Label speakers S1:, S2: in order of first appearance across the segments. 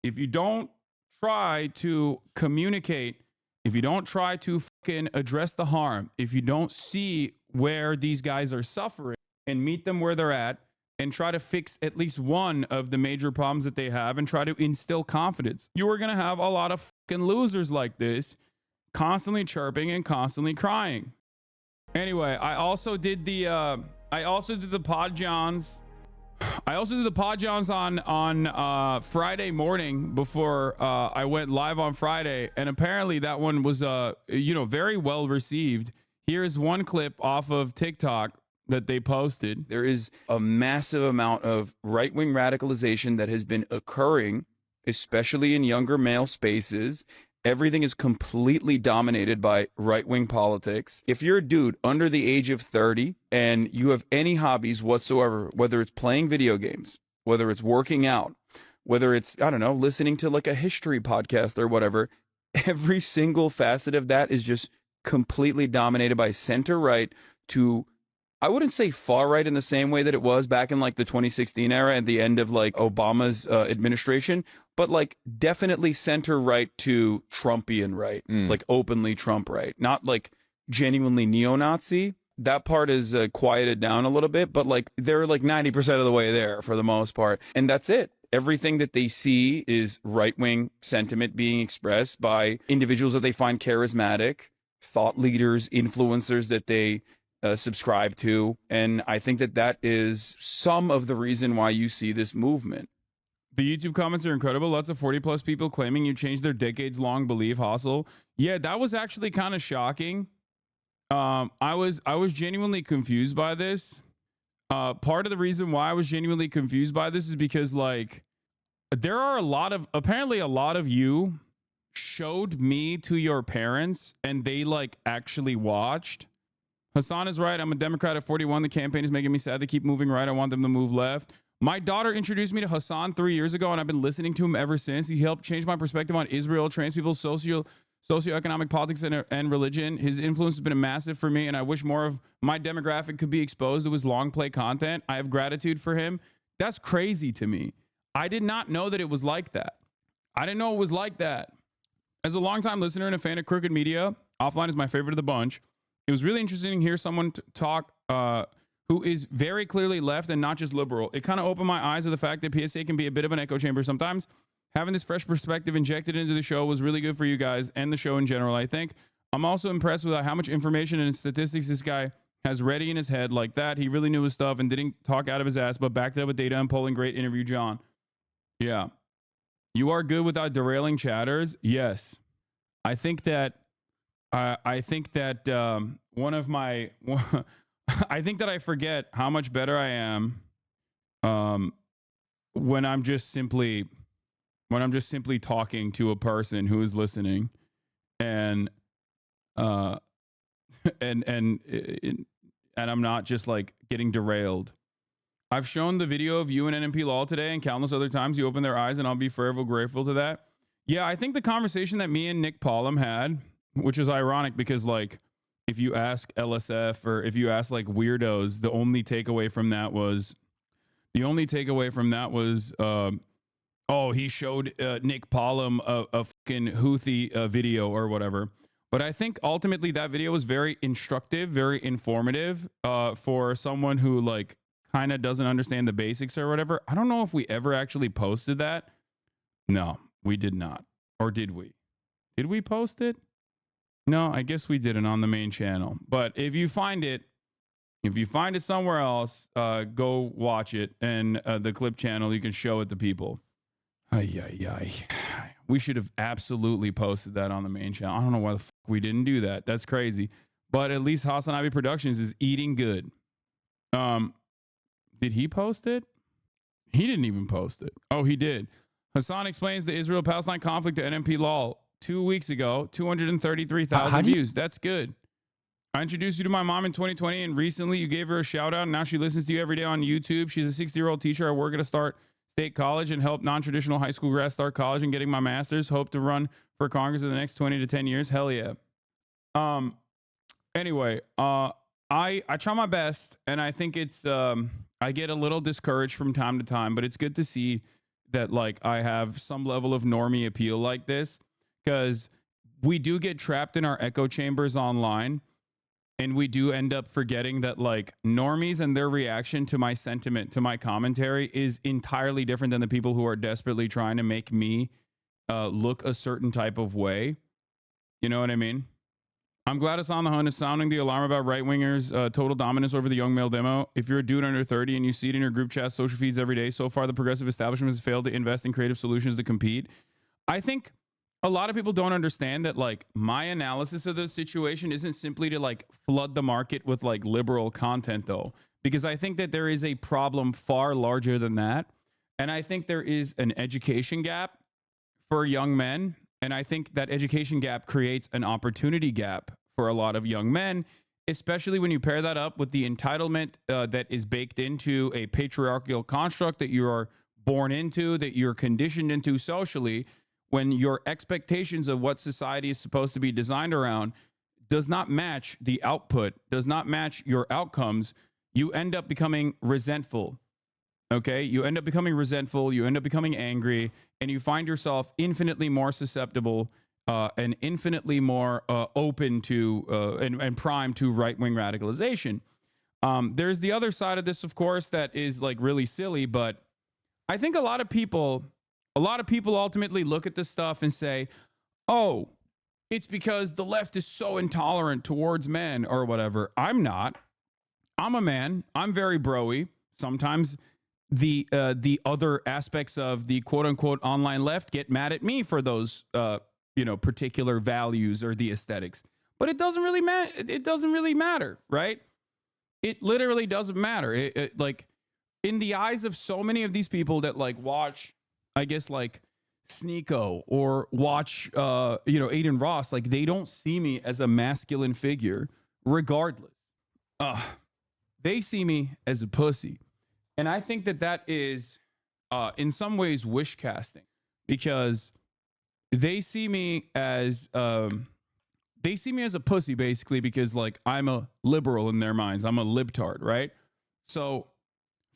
S1: if you don't try to communicate, if you don't try to fucking address the harm, if you don't see where these guys are suffering and meet them where they're at and try to fix at least one of the major problems that they have and try to instill confidence, you are going to have a lot of fucking losers like this constantly chirping and constantly crying. Anyway, I also did the pod johns. I also did the pod johns on Friday morning before I went live on Friday, and apparently that one was very well received. Here is one clip off of TikTok that they posted. There is a massive amount of right-wing radicalization that has been occurring, especially in younger male spaces. Everything is completely dominated by right-wing politics. If you're a dude under the age of 30 and you have any hobbies whatsoever, whether it's playing video games, whether it's working out, whether it's, I don't know, listening to like a history podcast or whatever, every single facet of that is just completely dominated by center-right to, I wouldn't say far right in the same way that it was back in like the 2016 era at the end of like Obama's administration, but like definitely center right to Trumpian right, like openly Trump right, not like genuinely neo-Nazi. That part is quieted down a little bit, but like they're like 90% of the way there for the most part. And that's it. Everything that they see is right-wing sentiment being expressed by individuals that they find charismatic, thought leaders, influencers that they subscribe to. And I think that that is some of the reason why you see this movement. The YouTube comments are incredible. Lots of 40 plus people claiming you changed their decades long belief hustle. Yeah, that was actually kind of shocking. I was genuinely confused by this. Part of the reason why I was genuinely confused by this is because like there are apparently a lot of you showed me to your parents and they like actually watched. Hassan is right. I'm a Democrat at 41. The campaign is making me sad. They keep moving right. I want them to move left. My daughter introduced me to Hassan 3 years ago, and I've been listening to him ever since. He helped change my perspective on Israel, trans people, socioeconomic politics, and religion. His influence has been massive for me, and I wish more of my demographic could be exposed to his long play content. I have gratitude for him. That's crazy to me. I did not know that it was like that. I didn't know it was like that. As a longtime listener and a fan of Crooked Media, Offline is my favorite of the bunch. It was really interesting to hear someone talk who is very clearly left and not just liberal. It kind of opened my eyes to the fact that PSA can be a bit of an echo chamber sometimes. Having this fresh perspective injected into the show was really good for you guys and the show in general, I think. I'm also impressed with how much information and statistics this guy has ready in his head like that. He really knew his stuff and didn't talk out of his ass, but backed it up with data and polling. Great interview, John. Yeah. You are good without derailing chatters? Yes. I think that one of my... I think that I forget how much better I am when I'm just simply talking to a person who is listening and I'm not just like getting derailed. I've shown the video of you and NMP Law today and countless other times you open their eyes, and I'll be forever grateful to that. Yeah, I think the conversation that me and Nick Paulum had, which is ironic because like if you ask LSF or if you ask like weirdos, the only takeaway from that was, he showed Nick Paulum a fucking Houthi video or whatever. But I think ultimately that video was very instructive, very informative for someone who like kind of doesn't understand the basics or whatever. I don't know if we ever actually posted that. No, we did not. Or did we? Did we post it? No, I guess we didn't on the main channel. But if you find it somewhere else, go watch it. And the clip channel, you can show it to people. We should have absolutely posted that on the main channel. I don't know why the fuck we didn't do that. That's crazy. But at least Hasanabi Productions is eating good. Did he post it? He didn't even post it. Oh, he did. Hassan explains the Israel-Palestine conflict to NMP Law 2 weeks ago. 233,000 views. That's good. I introduced you to my mom in 2020, and recently you gave her a shout out. And now she listens to you every day on YouTube. She's a 60-year-old teacher. I work at a state college and help non-traditional high school grads start college and getting my master's. Hope to run for Congress in the next 20 to 10 years. Hell yeah. Anyway, I try my best, and I think it's I get a little discouraged from time to time, but it's good to see that like I have some level of normie appeal like this, because we do get trapped in our echo chambers online, and we do end up forgetting that like normies and their reaction to my sentiment, to my commentary, is entirely different than the people who are desperately trying to make me look a certain type of way. You know what I mean? I'm glad it's on the hunt is sounding the alarm about right wingers' total dominance over the young male demo. If you're a dude under 30 and you see it in your group chat, social feeds every day, so far the progressive establishment has failed to invest in creative solutions to compete. I think a lot of people don't understand that like my analysis of the situation isn't simply to like flood the market with like liberal content, though, because I think that there is a problem far larger than that. And I think there is an education gap for young men. And I think that education gap creates an opportunity gap for a lot of young men, especially when you pair that up with the entitlement that is baked into a patriarchal construct that you are born into, that you're conditioned into socially. When your expectations of what society is supposed to be designed around does not match the output, does not match your outcomes, you end up becoming resentful. Okay, you end up becoming resentful, you end up becoming angry, and you find yourself infinitely more susceptible and infinitely more open to and primed to right-wing radicalization. There's the other side of this, of course, that is like really silly, but I think a lot of people ultimately look at this stuff and say, oh, it's because the left is so intolerant towards men or whatever. I'm not. I'm a man. I'm very bro-y. Sometimes the other aspects of the quote unquote online left get mad at me for those particular values or the aesthetics. But it doesn't really matter. It doesn't really matter, right? It literally doesn't matter. It like in the eyes of so many of these people that like watch, I guess like Sneeko or watch Aiden Ross, like they don't see me as a masculine figure regardless. They see me as a pussy. And I think that is, in some ways, wish casting, because they see me as a pussy, basically, because like I'm a liberal in their minds. I'm a libtard, right? So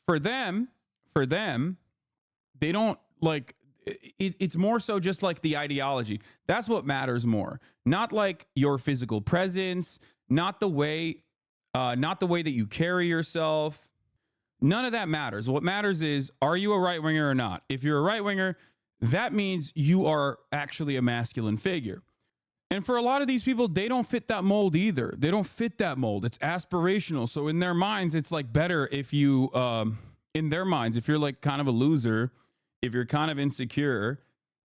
S1: for them, they don't like it's more so just like the ideology. That's what matters more, not like your physical presence, not the way that you carry yourself. None of that matters. What matters is, are you a right winger or not? If you're a right winger, that means you are actually a masculine figure. And for a lot of these people, they don't fit that mold either. They don't fit that mold. It's aspirational. So in their minds, it's like better if you, in their minds, if you're like kind of a loser, if you're kind of insecure,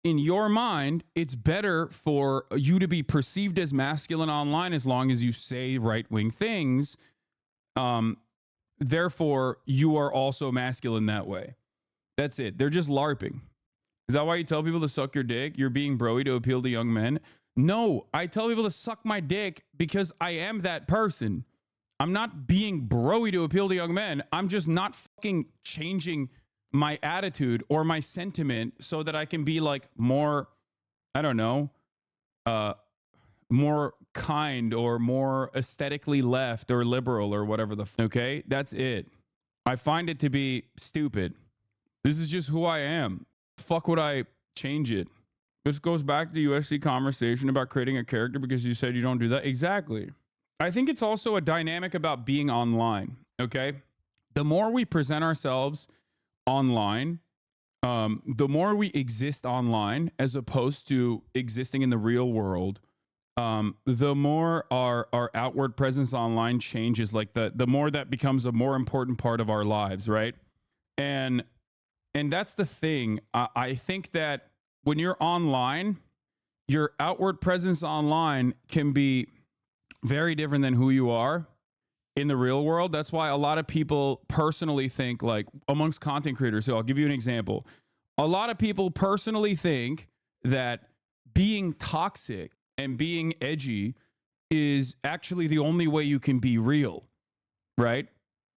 S1: in your mind, it's better for you to be perceived as masculine online as long as you say right-wing things. Therefore, you are also masculine that way. That's it. They're just LARPing. Is that why you tell people to suck your dick? You're being broy to appeal to young men? No, I tell people to suck my dick because I am that person. I'm not being broy to appeal to young men. I'm just not fucking changing my attitude or my sentiment so that I can be like more, I don't know, more kind or more aesthetically left or liberal or whatever okay? That's it. I find it to be stupid. This is just who I am. Fuck would I change it? This goes back to the UFC conversation about creating a character because you said you don't do that. Exactly. I think it's also a dynamic about being online, okay? The more we present ourselves online, the more we exist online as opposed to existing in the real world, the more our outward presence online changes, like the more that becomes a more important part of our lives, right? And that's the thing. I think that when you're online, your outward presence online can be very different than who you are in the real world. That's why a lot of people personally think, like amongst content creators, so I'll give you an example. A lot of people personally think that being toxic and being edgy is actually the only way you can be real, right?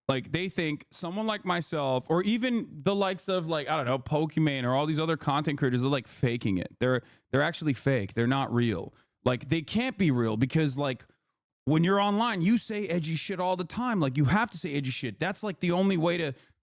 S1: Like they think someone like myself, or even the likes of like, I don't know, Pokimane or all these other content creators are like faking it. They're actually fake. They're not real. Like they can't be real because like when you're online, you say edgy shit all the time. Like you have to say edgy shit. That's like the only way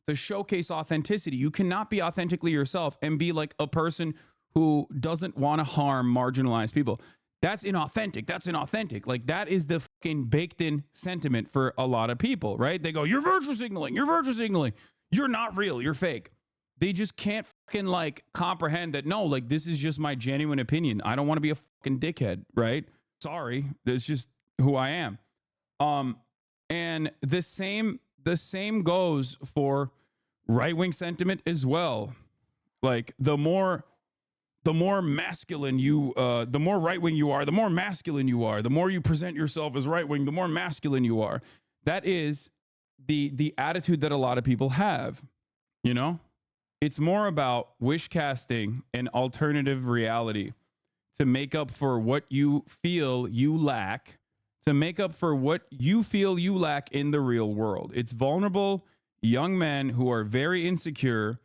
S1: to showcase authenticity. You cannot be authentically yourself and be like a person who doesn't want to harm marginalized people. That's inauthentic. That's inauthentic. Like, that is the fucking baked in sentiment for a lot of people, right? They go, you're virtue signaling. You're virtue signaling. You're not real. You're fake. They just can't fucking like comprehend that. No, like, this is just my genuine opinion. I don't want to be a fucking dickhead, right? Sorry. That's just who I am. And the same goes for right-wing sentiment as well. Like, the more masculine you, the more right-wing you are, the more masculine you are. The more you present yourself as right-wing, the more masculine you are. That is the attitude that a lot of people have, you know? It's more about wish casting and alternative reality to make up for what you feel you lack, to make up for what you feel you lack in the real world. It's vulnerable young men who are very insecure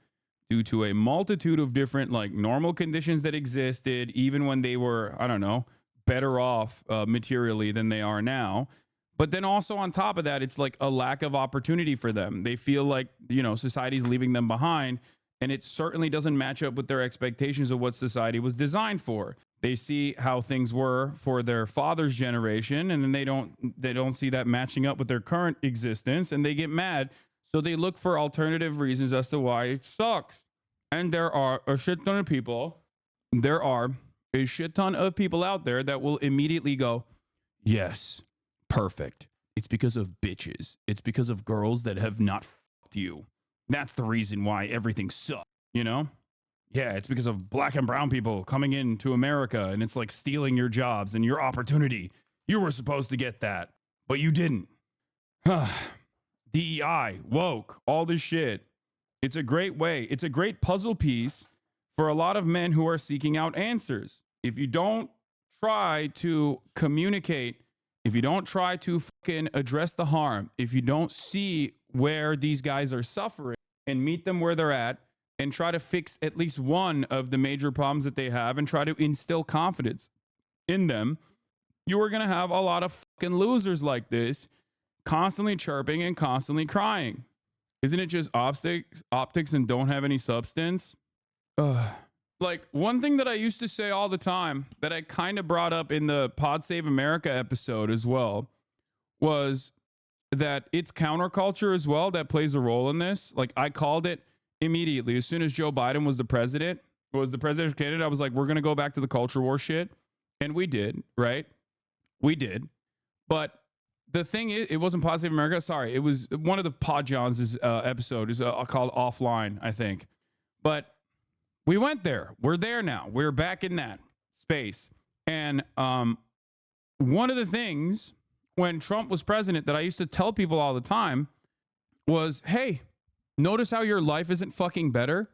S1: due to a multitude of different like normal conditions that existed even when they were, I don't know, better off materially than they are now. But then also on top of that, it's like a lack of opportunity for them. They feel like, you know, society's leaving them behind, and it certainly doesn't match up with their expectations of what society was designed for. They see how things were for their father's generation, and then they don't see that matching up with their current existence, and they get mad. So they look for alternative reasons as to why it sucks. And there are a shit ton of people. There are a shit ton of people out there that will immediately go, yes, perfect. It's because of bitches. It's because of girls that have not fucked you. That's the reason why everything sucks, you know? Yeah, it's because of black and brown people coming into America, and it's like stealing your jobs and your opportunity. You were supposed to get that, but you didn't. DEI, woke, all this shit. It's a great way. It's a great puzzle piece for a lot of men who are seeking out answers. If you don't try to communicate, if you don't try to fucking address the harm, if you don't see where these guys are suffering and meet them where they're at and try to fix at least one of the major problems that they have and try to instill confidence in them, you are going to have a lot of fucking losers like this constantly chirping and constantly crying. Isn't it just optics and don't have any substance? Like, one thing that I used to say all the time that I kind of brought up in the Pod Save America episode as well was that it's counterculture as well that plays a role in this. Like, I called it immediately. As soon as Joe Biden was the presidential candidate, I was like, we're going to go back to the culture war shit. And we did, right? We did. But the thing is, it wasn't Pod Save America. Sorry. It was one of the Pod Johns' episode is called Offline, I think. But we went there. We're there now. We're back in that space. And one of the things when Trump was president that I used to tell people all the time was, hey, notice how your life isn't fucking better?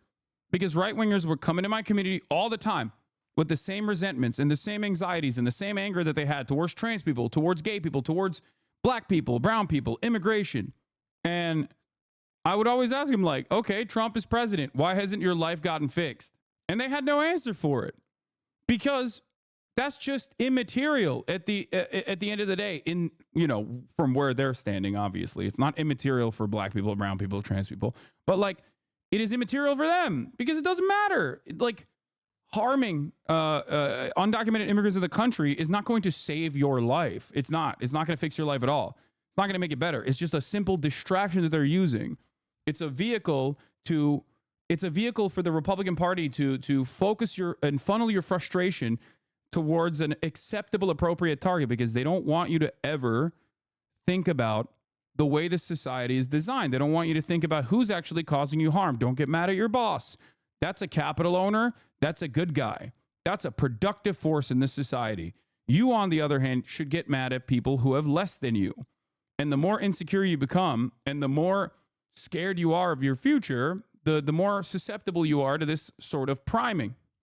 S1: Because right-wingers were coming to my community all the time with the same resentments and the same anxieties and the same anger that they had towards trans people, towards gay people, towards black people, brown people, immigration. And I would always ask him, like, okay, Trump is president. Why hasn't your life gotten fixed? And they had no answer for it, because that's just immaterial at the end of the day. In, you know, from where they're standing, obviously, it's not immaterial for black people, brown people, trans people, but like, it is immaterial for them because it doesn't matter. Like, harming undocumented immigrants in the country is not going to save your life. It's not. It's not going to fix your life at all. It's not going to make it better. It's just a simple distraction that they're using. It's a vehicle for the Republican Party to focus and funnel your frustration towards an acceptable, appropriate target, because they don't want you to ever think about the way the society is designed. They don't want you to think about who's actually causing you harm. Don't get mad at your boss. That's a capital owner. That's a good guy. That's a productive force in this society. You, on the other hand, should get mad at people who have less than you. And the more insecure you become and the more scared you are of your future, the more susceptible you are to this sort of priming.